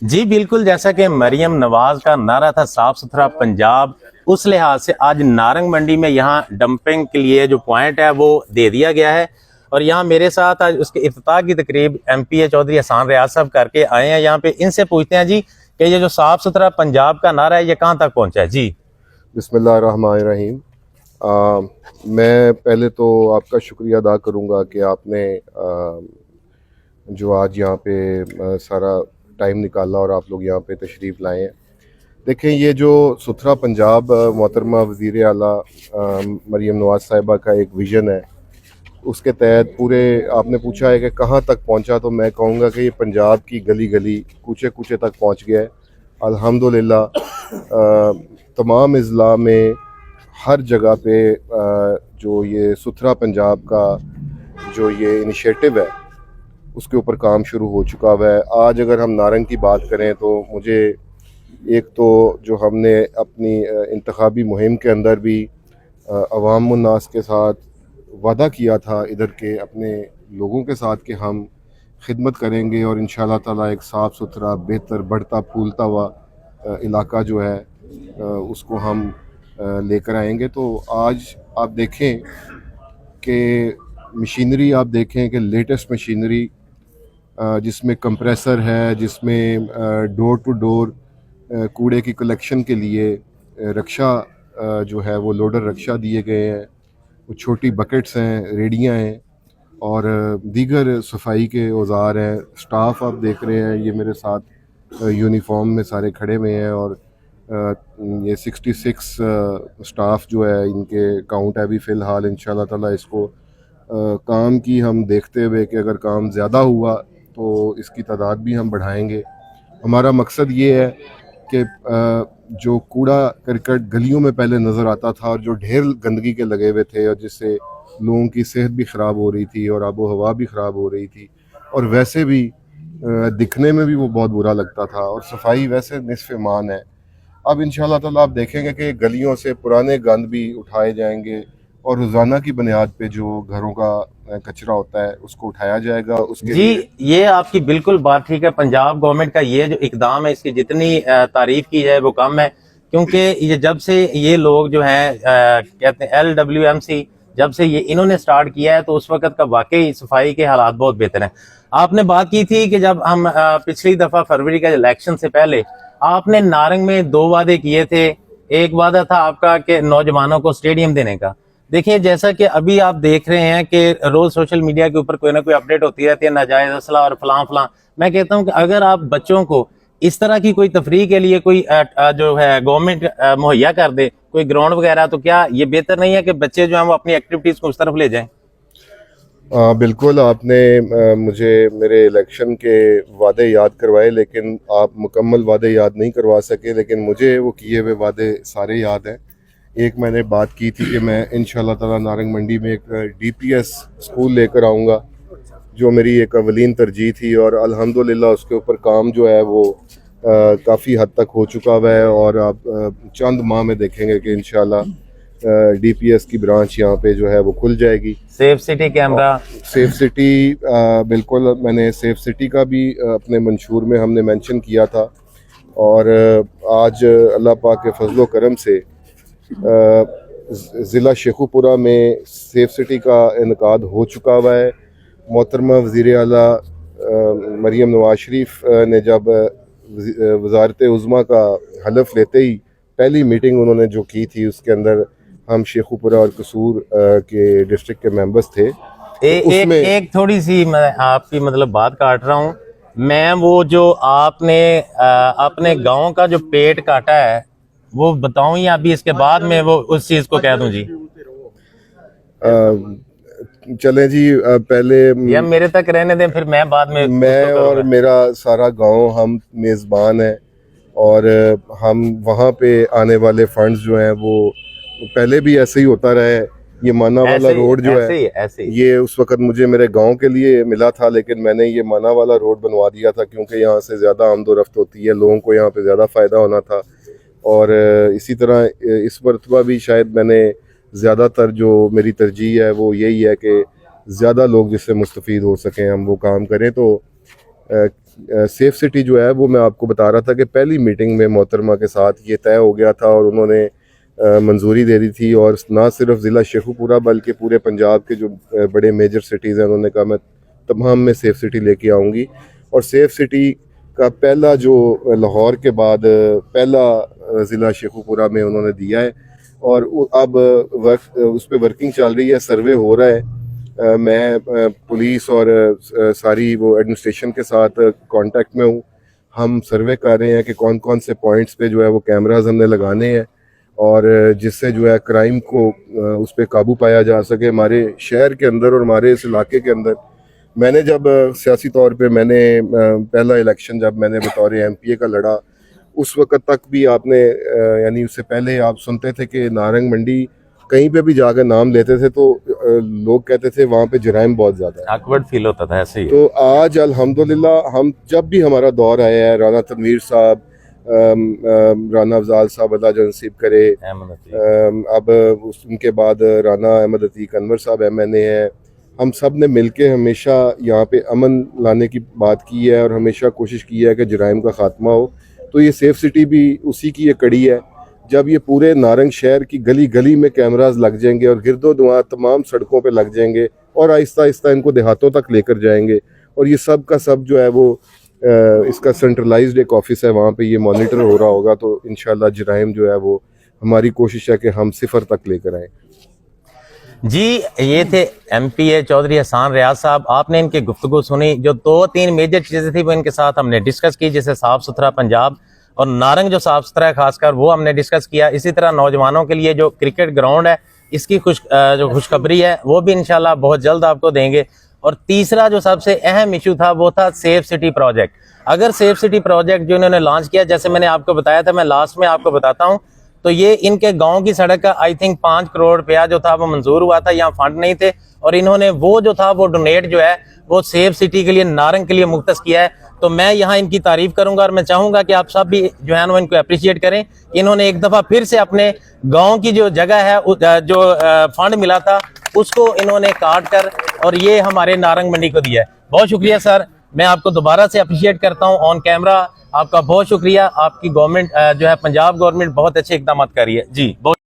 जी बिल्कुल, जैसा कि मरियम नवाज का नारा था साफ सुथरा पंजाब, उस लिहाज से आज नारंग मंडी में यहाँ डंपिंग के लिए जो पॉइंट है वो दे दिया गया है। और यहाँ मेरे साथ आज उसके इफ्तिताह की तकरीब MPA चौधरी एहसान रियाज साहब करके आए हैं। यहाँ पे इनसे पूछते हैं जी कि ये जो साफ सुथरा पंजाब का नारा है ये कहाँ तक पहुँचा है जी। बिस्मिल्लाहिर्रहमानिर्रहीम। मैं पहले तो आपका शुक्रिया अदा करूँगा कि आपने जो आज यहाँ पे सारा टाइम निकाला और आप लोग यहाँ पे तशरीफ़ लाए हैं। देखें, ये जो सुथरा पंजाब मोहतरमा वज़ीर आला मरियम नवाज साहिबा का एक विज़न है, उसके तहत पूरे आपने पूछा है कि कहाँ तक पहुँचा, तो मैं कहूँगा कि ये पंजाब की गली गली कूचे कूचे तक पहुँच गया है अल्हम्दुलिल्लाह। तमाम अज़ला में हर जगह पे जो ये सुथरा पंजाब का जो ये इनिशिएटिव है उसके ऊपर काम शुरू हो चुका हुआ है। आज अगर हम नारंग की बात करें तो मुझे एक तो जो हमने अपनी इंतखाबी मुहिम के अंदर भी अवाम उन्नास के साथ वादा किया था इधर के अपने लोगों के साथ कि हम खिदमत करेंगे और इंशाअल्लाह ताला एक साफ़ सुथरा बेहतर बढ़ता फूलता हुआ इलाका जो है उसको हम लेकर आएंगे। तो आज आप देखें कि मशीनरी, आप देखें कि लेटेस्ट मशीनरी जिसमें कंप्रेसर है, जिसमें डोर टू डोर कूड़े की कलेक्शन के लिए रक्षा जो है वो लोडर रक्षा दिए गए हैं, वो छोटी बकेट्स हैं, रेडियाँ हैं और दीगर सफाई के औज़ार हैं। स्टाफ आप देख रहे हैं, ये मेरे साथ यूनिफॉर्म में सारे खड़े हुए हैं और ये 66 स्टाफ जो है इनके काउंट है अभी फ़िलहाल। इंशाल्लाह ताला इसको काम की हम देखते हुए कि अगर काम ज़्यादा हुआ तो इसकी तादाद भी हम बढ़ाएंगे। हमारा मकसद ये है कि जो कूड़ा करकट गलियों में पहले नज़र आता था और जो ढेर गंदगी के लगे हुए थे और जिससे लोगों की सेहत भी ख़राब हो रही थी और आबो हवा भी ख़राब हो रही थी और वैसे भी दिखने में भी वो बहुत बुरा लगता था और सफाई वैसे निस्फ़ ईमान है। अब इंशाल्लाह ताला आप देखेंगे कि गलियों से पुराने गंद भी उठाए जाएंगे और रोज़ाना की बुनियाद पे जो घरों का कचरा होता है उसको उठाया जाएगा। उसके जी लिए ये आपकी बिल्कुल बात ठीक है। पंजाब गवर्नमेंट का ये जो इकदाम है इसकी जितनी तारीफ की जाए वो कम है, क्योंकि ये जब से ये लोग जो हैं कहते हैं LWMC, जब से ये इन्होंने स्टार्ट किया है तो उस वक्त का वाकई सफाई के हालात बहुत बेहतर हैं। आपने बात की थी कि जब हम पिछली दफा फरवरी का इलेक्शन से पहले आपने नारंग में 2 वादे किए थे। एक वादा था आपका कि नौजवानों को स्टेडियम देने का। देखिए जैसा कि अभी आप देख रहे हैं कि रोज सोशल मीडिया के ऊपर कोई ना कोई अपडेट होती रहती है, नाजायज असला और फलां फलां। मैं कहता हूं कि अगर आप बच्चों को इस तरह की कोई तफरीह के लिए कोई जो है गवर्नमेंट मुहैया कर दे, कोई ग्राउंड वगैरह, तो क्या ये बेहतर नहीं है कि बच्चे जो हैं वो अपनी एक्टिविटीज को उस तरफ ले जाएं? बिल्कुल, आपने मुझे मेरे इलेक्शन के वादे याद करवाए, लेकिन आप मुकम्मल वादे याद नहीं करवा सके, लेकिन मुझे वो किए हुए वादे सारे याद हैं। एक मैंने बात की थी कि मैं इंशाल्लाह ताला नारंग मंडी में एक DPS स्कूल लेकर आऊँगा, जो मेरी एक अवलीन तरजीह थी और अल्हम्दुलिल्लाह उसके ऊपर काम जो है वो काफ़ी हद तक हो चुका हुआ है और आप चंद माह में देखेंगे कि इंशाल्लाह DPS की ब्रांच यहाँ पे जो है वो खुल जाएगी। Safe city camera, safe city, बिल्कुल मैंने सेफ सिटी का भी अपने मंशूर में हमने मेंशन किया था और आज अल्लाह पाक के फजलो करम से ज़िला शेखुपुरा में सेफ सिटी का इनकाद हो चुका हुआ है। मोहतरमा वज़ीर आला मरियम नवाज शरीफ ने जब वज़ारत उज़्मा का हलफ लेते ही पहली मीटिंग उन्होंने जो की थी उसके अंदर हम शेखुपुरा और कसूर के डिस्ट्रिक्ट के मेंबर्स थे। एक थोड़ी सी मैं आपकी मतलब बात काट रहा हूँ। मैं वो जो आपने अपने गांव का जो पेट काटा है वो बताऊं या अभी इसके बाद में वो उस चीज को कह दूं जी? चलें जी, पहले या मेरे तक रहने दें, फिर मैं बाद में मैं और मेरा सारा गांव हम मेज़बान हैं और हम वहाँ पे आने वाले फंड्स जो हैं वो पहले भी ऐसे ही होता रहा है। ये माना वाला रोड जो है ये उस वक्त मुझे मेरे गांव के लिए मिला था, लेकिन मैंने ये माना वाला रोड बनवा दिया था क्योंकि यहाँ से ज़्यादा आमदोरफ्त होती है, लोगों को यहाँ पे ज़्यादा फ़ायदा होना था। और इसी तरह इस मरतबा भी शायद मैंने ज़्यादातर जो मेरी तरजीह है वो यही है कि ज़्यादा लोग जिससे मुस्तफ़ीद हो सकें हम वो काम करें। तो सेफ सिटी जो है वो मैं आपको बता रहा था कि पहली मीटिंग में मोहतरमा के साथ ये तय हो गया था और उन्होंने मंजूरी दे दी थी, और ना सिर्फ ज़िला शेखुपुरा बल्कि पूरे पंजाब के जो बड़े मेजर सिटीज़ हैं उन्होंने कहा मैं तमाम में सेफ सिटी लेके आऊँगी। और सेफ सिटी का पहला जो लाहौर के बाद पहला ज़िला शेखुपुरा में उन्होंने दिया है, और अब उस पर वर्किंग चल रही है, सर्वे हो रहा है। मैं पुलिस और सारी वो एडमिनिस्ट्रेशन के साथ कांटेक्ट में हूँ। हम सर्वे कर रहे हैं कि कौन कौन से पॉइंट्स पे जो है वो कैमरास हमने लगाने हैं, और जिससे जो है क्राइम को उस पर काबू पाया जा सके हमारे शहर के अंदर और हमारे इस इलाके के अंदर। मैंने जब सियासी तौर पे मैंने पहला इलेक्शन जब मैंने बतौर MPA का लड़ा, उस वक़्त तक भी आपने यानी उससे पहले आप सुनते थे कि नारंग मंडी कहीं पे भी जाकर नाम लेते थे तो लोग कहते थे वहाँ पे जराइम बहुत ज़्यादा है, awkward फील होता था ऐसे ही। तो आज अल्हम्दुलिल्लाह हम जब भी हमारा दौर आया है, राना तनवीर साहब, राना अफजाल साहब अल्लाह जो नसीब करे, अब उनके बाद राना अहमद अतीक अनवर साहब MNA हैं, हम सब ने मिलके हमेशा यहाँ पे अमन लाने की बात की है और हमेशा कोशिश की है कि जराइम का खात्मा हो। तो ये सेफ सिटी भी उसी की ये कड़ी है। जब ये पूरे नारंग शहर की गली गली में कैमरास लग जाएंगे और गिरदोदुआं तमाम सड़कों पे लग जाएंगे और आहिस्ता आहिस्ता इनको देहातों तक लेकर जाएंगे, और ये सब का सब जो है वो इसका सेंट्रलाइज्ड एक ऑफिस है, वहाँ पे ये मॉनिटर हो रहा होगा। तो इंशाल्लाह जराइम जो है वो हमारी कोशिश है कि हम सिफर तक लेकर आएँ। जी, ये थे MPA चौधरी हसान रियाज साहब। आपने इनकी गुफ्तगू सुनी, जो 2-3 मेजर चीज़ें थी वो इनके साथ हमने डिस्कस की, जैसे साफ़ सुथरा पंजाब और नारंग जो साफ़ सुथरा है खासकर वो हमने डिस्कस किया। इसी तरह नौजवानों के लिए जो क्रिकेट ग्राउंड है इसकी जो खुशखबरी है वो भी इंशाल्लाह बहुत जल्द आपको देंगे। और तीसरा जो सबसे अहम इशू था वो था सेफ सिटी प्रोजेक्ट। अगर सेफ सिटी प्रोजेक्ट जो इन्होंने लॉन्च किया, जैसे मैंने आपको बताया था, मैं लास्ट में आपको बताता हूँ, तो ये इनके गांव की सड़क का आई थिंक 5 करोड़ रुपया जो था वो मंजूर हुआ था, यहाँ फंड नहीं थे, और इन्होंने वो जो था वो डोनेट जो है वो सेफ सिटी के लिए, नारंग के लिए मुख्तस किया है। तो मैं यहाँ इनकी तारीफ करूंगा और मैं चाहूंगा कि आप सब भी जो है ना इनको अप्रिशिएट करें कि इन्होंने एक दफा फिर से अपने गांव की जो जगह है, जो फंड मिला था उसको इन्होंने काट कर और ये हमारे नारंग मंडी को दिया है। बहुत शुक्रिया सर, मैं आपको दोबारा से अप्रिशिएट करता हूँ ऑन कैमरा। आपका बहुत शुक्रिया। आपकी गवर्नमेंट जो है पंजाब गवर्नमेंट बहुत अच्छे इकदाम कर रही है। जी बहुत